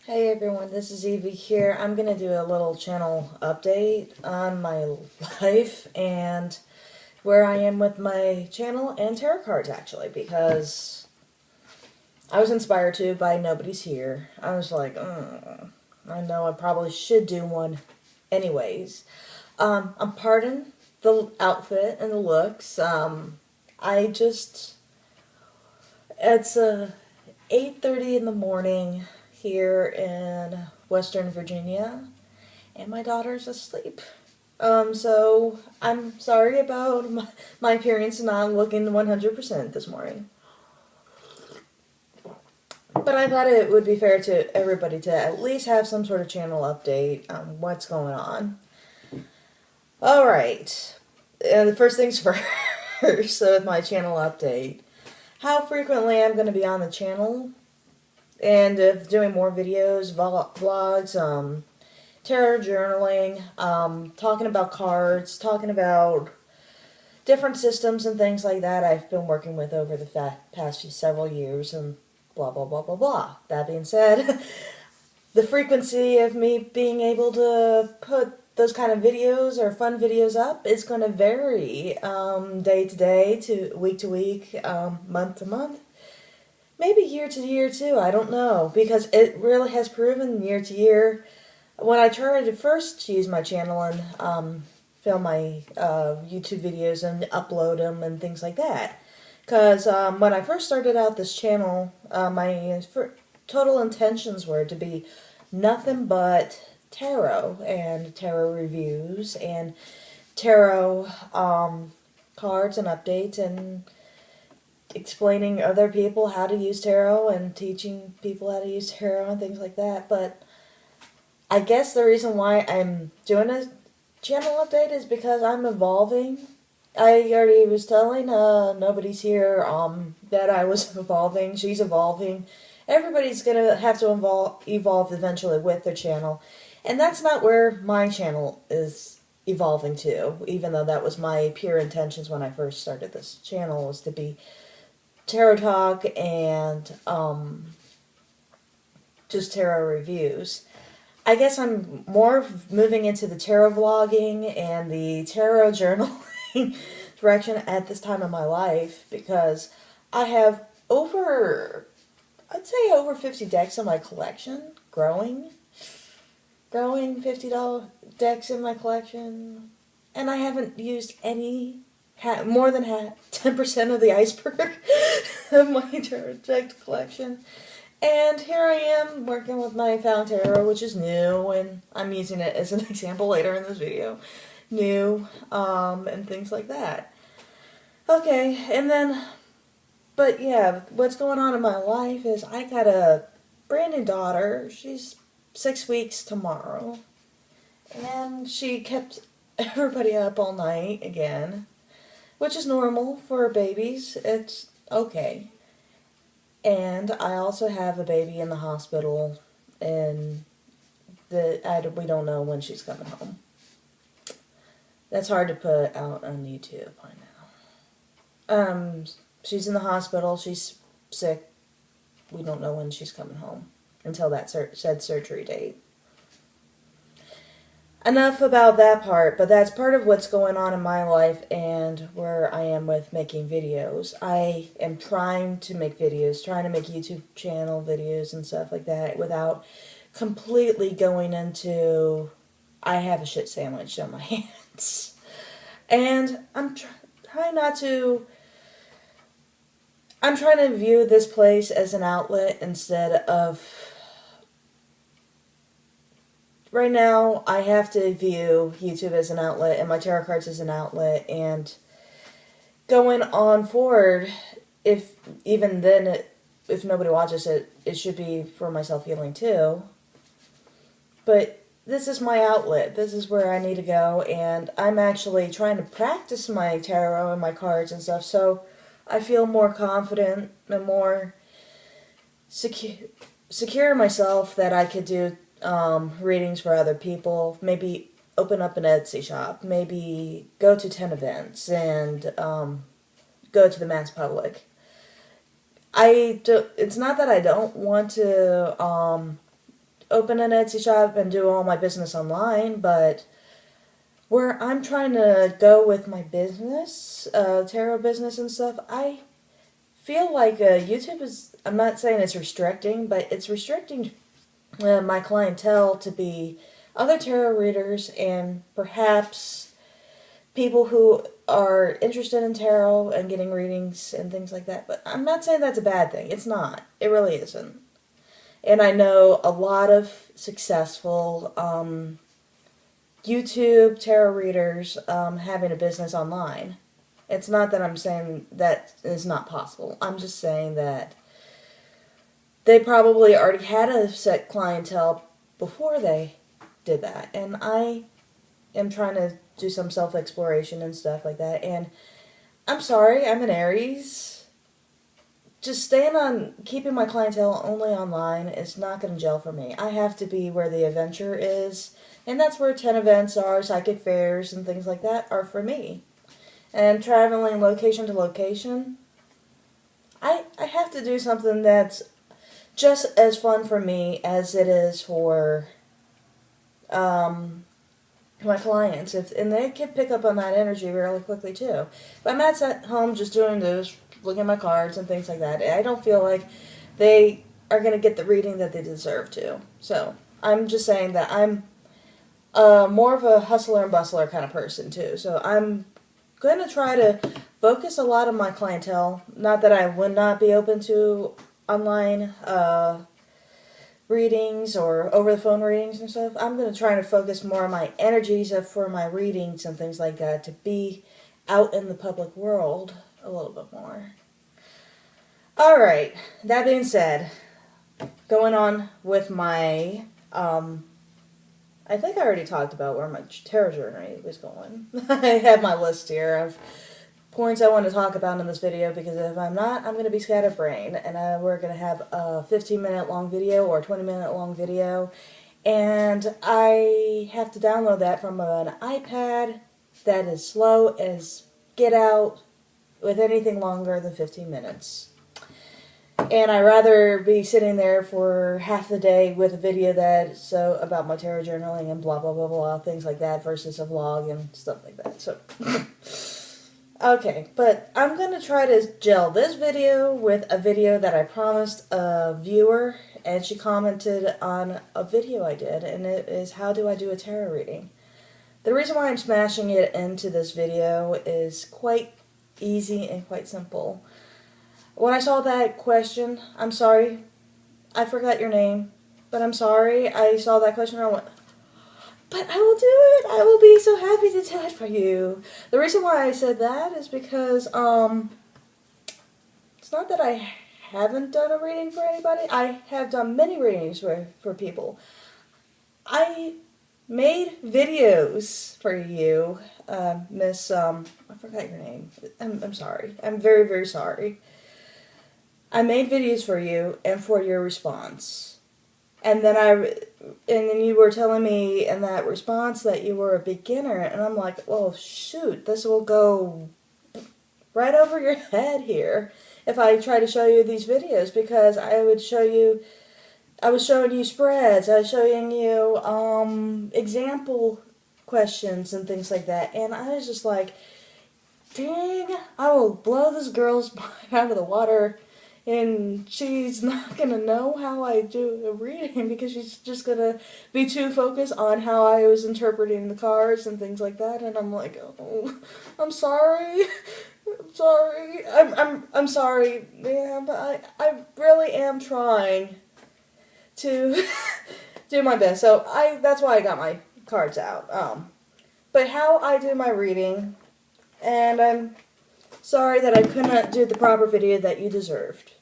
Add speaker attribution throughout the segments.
Speaker 1: Hey everyone, this is Evie here. I'm going to do a little channel update on my life and where I am with my channel and tarot cards actually, because I was inspired to by Nobody's Here. I was like, I know I probably should do one anyways. I'm pardon the outfit and the looks. It's 8:30 in the morning here in Western Virginia, and my daughter's asleep. So I'm sorry about my appearance not looking 100% this morning. But I thought it would be fair to everybody to at least have some sort of channel update on what's going on. Alright, the first things first, so with my channel update. How frequently I'm going to be on the channel, and doing more videos, vlogs, tarot journaling, talking about cards, talking about different systems and things like that I've been working with over the past several years, and blah, blah, blah, blah, blah. That being said, the frequency of me being able to put those kind of videos or fun videos up is going to vary day to day, to week, month to month. Maybe year to year too, I don't know, because it really has proven year to year. When I tried to first use my channel and film my YouTube videos and upload them and things like that, because when I first started out this channel, my total intentions were to be nothing but tarot and tarot reviews and tarot cards and updates and explaining other people how to use tarot and teaching people how to use tarot and things like that. But I guess the reason why I'm doing a channel update is because I'm evolving. I already was telling Nobody's Here that I was evolving. She's evolving. Everybody's gonna have to evolve eventually with their channel, and that's not where my channel is evolving to, even though that was my pure intentions when I first started this channel, was to be tarot talk and just tarot reviews. I guess I'm more moving into the tarot vlogging and the tarot journaling direction at this time of my life, because I have I'd say over 50 decks in my collection, growing $50 decks in my collection, and I haven't used any, more than 10% of the iceberg of my tarot deck collection. And here I am working with my found tarot, which is new, and I'm using it as an example later in this video. New, and things like that. Okay, and then, but yeah, what's going on in my life is I got a brand new daughter. She's 6 weeks tomorrow, and she kept everybody up all night again, which is normal for babies. It's okay. And I also have a baby in the hospital, and we don't know when she's coming home. That's hard to put out on YouTube by now. She's in the hospital. She's sick. We don't know when she's coming home until that said surgery date. Enough about that part, but that's part of what's going on in my life and where I am with making videos. I am trying to make videos, trying to make YouTube channel videos and stuff like that without completely going into, I have a shit sandwich on my hands. And I'm trying to view this place as an outlet instead of, right now, I have to view YouTube as an outlet and my tarot cards as an outlet, and going on forward, if nobody watches it, it should be for my self-healing too. But this is my outlet. This is where I need to go, and I'm actually trying to practice my tarot and my cards and stuff, so I feel more confident and more secure in myself that I could do readings for other people, maybe open up an Etsy shop, maybe go to 10 events and go to the mass public. It's not that I don't want to open an Etsy shop and do all my business online, but where I'm trying to go with my business, tarot business and stuff, I feel like YouTube is, I'm not saying it's restricting, but it's restricting my clientele to be other tarot readers and perhaps people who are interested in tarot and getting readings and things like that. But I'm not saying that's a bad thing. It's not. It really isn't. And I know a lot of successful YouTube tarot readers having a business online. It's not that I'm saying that is not possible. I'm just saying that they probably already had a set clientele before they did that. And I am trying to do some self-exploration and stuff like that. And I'm sorry, I'm an Aries. Just staying on, keeping my clientele only online is not going to gel for me. I have to be where the adventure is. And that's where 10 events are, psychic fairs and things like that are for me. And traveling location to location, I have to do something that's just as fun for me as it is for my clients, and they can pick up on that energy really quickly too. If I'm at home just doing this, looking at my cards and things like that, I don't feel like they are going to get the reading that they deserve to. So I'm just saying that I'm more of a hustler and bustler kind of person too. So I'm going to try to focus a lot of my clientele. Not that I would not be open to online readings or over-the-phone readings and stuff. I'm going to try to focus more on my energies for my readings and things like that to be out in the public world a little bit more. Alright, that being said, going on with my, I think I already talked about where my tarot journey was going. I have my list here of points I want to talk about in this video, because if I'm not, I'm going to be scatterbrained, and we're going to have a 15-minute long video or a 20-minute long video, and I have to download that from an iPad that is slow as get out with anything longer than 15 minutes. And I'd rather be sitting there for half the day with a video that's about my tarot journaling and blah, blah, blah, blah, things like that, versus a vlog and stuff like that. So, okay, but I'm going to try to gel this video with a video that I promised a viewer, and she commented on a video I did, and it is, how do I do a tarot reading? The reason why I'm smashing it into this video is quite easy and quite simple. When I saw that question, I'm sorry, I forgot your name, but I'm sorry, I saw that question and I went, but I will do it, I will be so happy to do it for you. The reason why I said that is because, it's not that I haven't done a reading for anybody, I have done many readings for people. I made videos for you, Miss, I forgot your name, I'm sorry, I'm very, very sorry. I made videos for you and for your response. And then you were telling me in that response that you were a beginner, and I'm like, well, shoot, this will go right over your head here if I try to show you these videos, because I was showing you spreads, I was showing you example questions and things like that, and I was just like, dang, I will blow this girl's mind out of the water. And she's not going to know how I do a reading, because she's just going to be too focused on how I was interpreting the cards and things like that. And I'm like, oh, I'm sorry. I'm sorry. I'm sorry, man, but I really am trying to do my best. So that's why I got my cards out. But how I do my reading, and I'm sorry that I could not do the proper video that you deserved.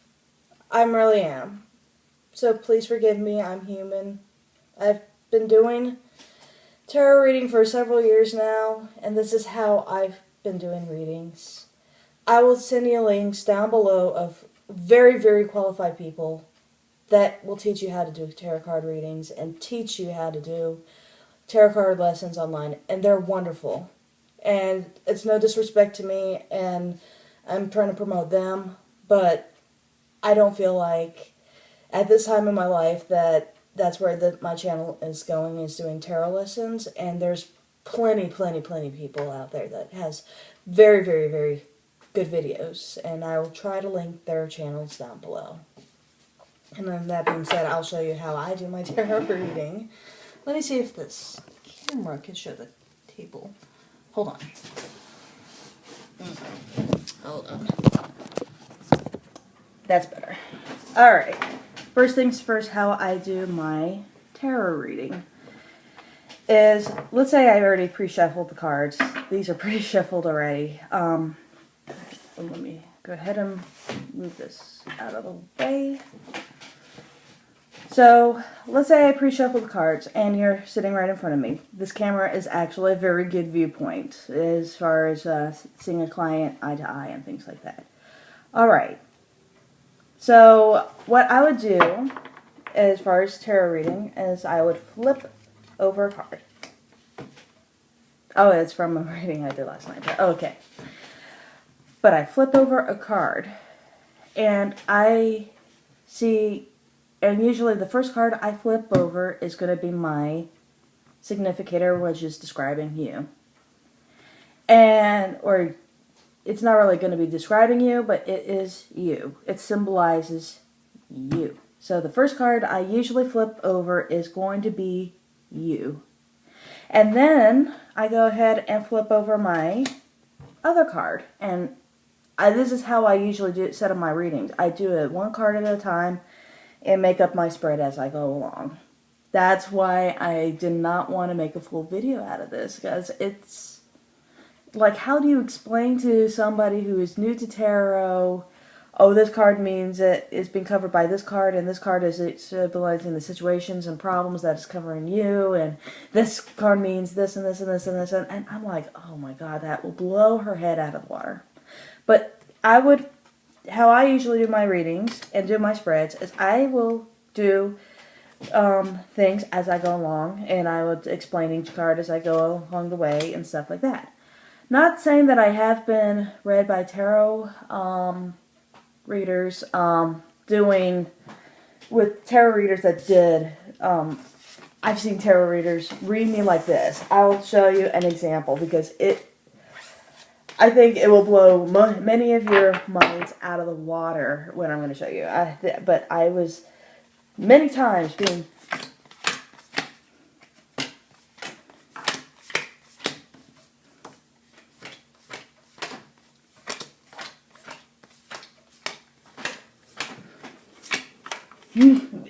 Speaker 1: I really am. So please forgive me, I'm human. I've been doing tarot reading for several years now, and this is how I've been doing readings. I will send you links down below of very, very qualified people that will teach you how to do tarot card readings and teach you how to do tarot card lessons online, and they're wonderful. And it's no disrespect to me, and I'm trying to promote them, but I don't feel like at this time in my life that that's where my channel is going, is doing tarot lessons, and there's plenty people out there that has very, very, very good videos, and I will try to link their channels down below. And then that being said, I'll show you how I do my tarot reading. Let me see if this camera can show the table. Hold on. Hold on. That's better. Alright. First things first, how I do my tarot reading is, let's say I already pre-shuffled the cards. These are pre-shuffled already. Let me go ahead and move this out of the way. So, let's say I pre-shuffled the cards and you're sitting right in front of me. This camera is actually a very good viewpoint as far as seeing a client eye to eye and things like that. Alright. So, what I would do as far as tarot reading is I would flip over a card. Oh, it's from a reading I did last night. Okay. But I flip over a card and I see, and usually the first card I flip over is going to be my significator, which is describing you. Or it's not really going to be describing you, but it is you. It symbolizes you. So the first card I usually flip over is going to be you. And then I go ahead and flip over my other card. And this is how I usually set up my readings. I do it one card at a time and make up my spread as I go along. That's why I did not want to make a full video out of this, because it's like, how do you explain to somebody who is new to tarot, oh, this card means it's been covered by this card, and this card is symbolizing the situations and problems that is covering you, and this card means this and this and this and this, and I'm like, oh my god, that will blow her head out of the water. But how I usually do my readings and do my spreads is I will do things as I go along, and I will explain each card as I go along the way and stuff like that. Not saying that I have been read by tarot readers, doing with tarot readers that did, I've seen tarot readers read me like this. I'll show you an example because I think it will blow many of your minds out of the water when I'm going to show you. But I was many times being...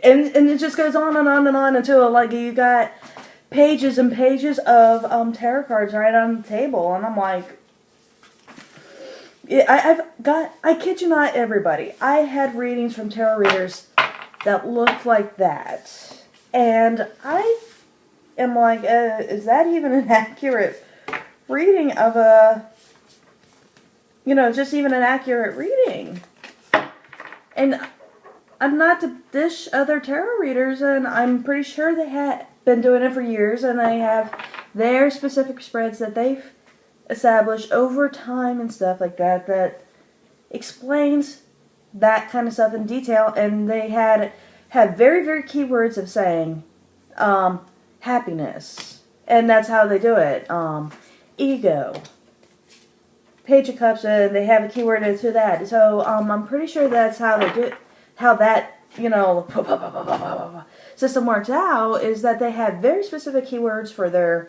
Speaker 1: And it just goes on and on and on until, like, you got pages and pages of tarot cards right on the table. And I'm like... I kid you not, everybody. I had readings from tarot readers that looked like that. And I am like, is that even an accurate reading of just even an accurate reading? And I'm not to dish other tarot readers, and I'm pretty sure they had been doing it for years, and they have their specific spreads that they've established over time and stuff like that, that explains that kind of stuff in detail. And they had very, very keywords of saying happiness, and that's how they do it. Ego, Page of Cups, and they have a keyword to that. So I'm pretty sure that's how they do it. How that system works out is that they have very specific keywords for their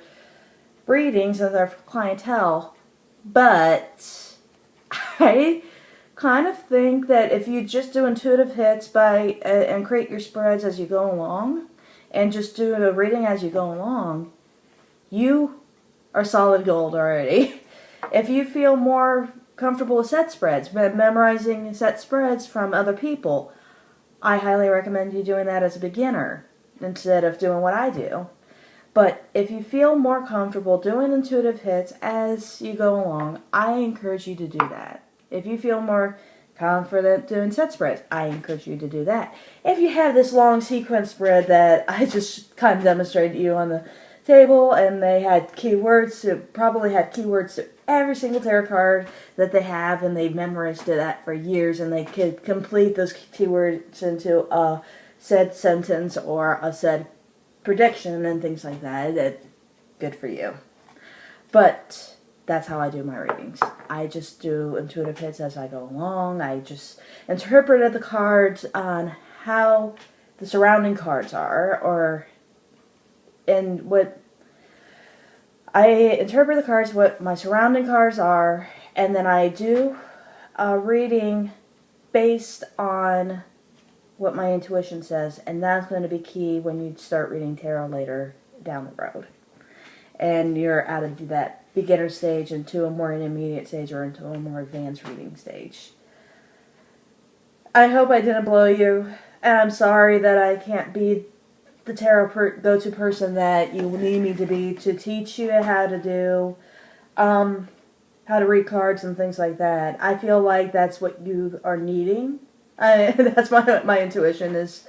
Speaker 1: readings of their clientele. But I kind of think that if you just do intuitive hits and create your spreads as you go along, and just do a reading as you go along, you are solid gold already. If you feel more comfortable with set spreads, memorizing set spreads from other people, I highly recommend you doing that as a beginner instead of doing what I do. But if you feel more comfortable doing intuitive hits as you go along, I encourage you to do that. If you feel more confident doing set spreads, I encourage you to do that. If you have this long sequence spread that I just kind of demonstrated to you on the table, and they had keywords, probably had keywords to every single tarot card that they have, and they've memorized that for years, and they could complete those keywords into a
Speaker 2: said sentence or a said prediction and things like that, good for you. But that's how I do my readings. I just do intuitive hits as I go along. I just interpreted the cards on how the surrounding cards are, and what I interpret the cards, what my surrounding cards are, and then I do a reading based on what my intuition says, and that's going to be key when you start reading tarot later down the road. And you're out of that beginner stage into a more intermediate stage or into a more advanced reading stage. I hope I didn't blow you, and I'm sorry that I can't be the tarot go-to person that you need me to be to teach you how to do, how to read cards and things like that. I feel like that's what you are needing. That's my intuition is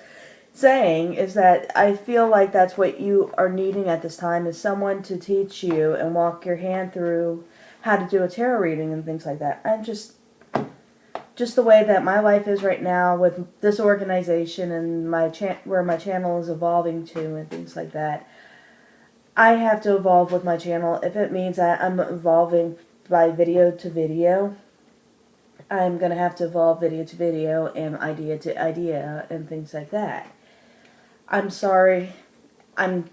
Speaker 2: saying, is that I feel like that's what you are needing at this time, is someone to teach you and walk your hand through how to do a tarot reading and things like that. I'm just the way that my life is right now with this organization and where my channel is evolving to and things like that. I have to evolve with my channel. If it means that I'm evolving by video to video, I'm going to have to evolve video to video and idea to idea and things like that. I'm sorry. I'm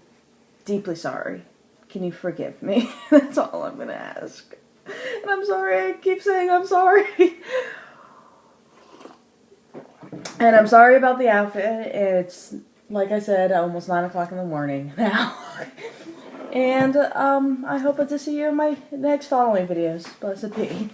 Speaker 2: deeply sorry. Can you forgive me? That's all I'm going to ask. And I'm sorry. I keep saying I'm sorry. And I'm sorry about the outfit. It's, like I said, almost 9 o'clock in the morning now. And I hope to see you in my next following videos. Blessed be.